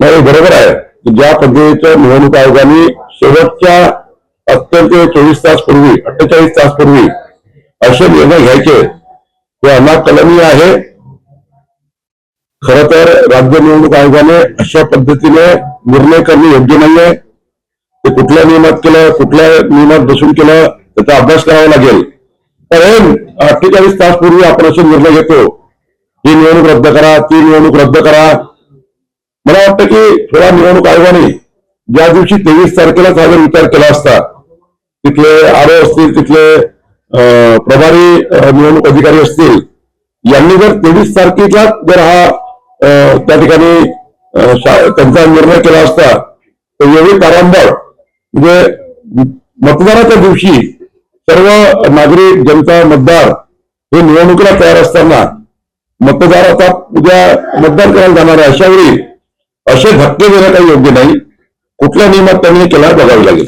नाही, बरोबर आहे की ज्या पद्धतीच्या निवडणूक आयोगाने शेवटच्या अत्यंत 24 तास पूर्वी 48 तास पूर्वी असे निर्णय घ्यायचे ते अनाकलनीय आहे. खरं तर राज्य निवडणूक आयोगाने अशा पद्धतीने निर्णय करणे योग्य नाहीये. ते कुठल्या नियमात केलं, कुठल्या नियमात बसून केलं त्याचा अभ्यास करावा लागेल. पण 48 तास पूर्वी आपण असे निर्णय घेतो, ही निवडणूक रद्द करा, ती निवडणूक रद्द करा. मला वाटतं की थोडा निवडणूक आयोगाने ज्या दिवशी 23 तारखेला साधारण विचार केला असता, तिथले आरओ असतील, तिथले प्रभारी निवडणूक अधिकारी असतील, यांनी जर 23 तारखेला जर हा त्या ठिकाणी त्यांचा निर्णय केला असता तर एवढी तारांबळ म्हणजे मतदानाच्या दिवशी सर्व नागरिक जनता मतदार हे निवडणुकीला तयार असताना मतदार आता उद्या मतदान करायला जाणार आहे, अशा वेळी असे धक्के देणं काही योग्य नाही. कुठल्या नियमात त्यांनी केला बघावे लागेल.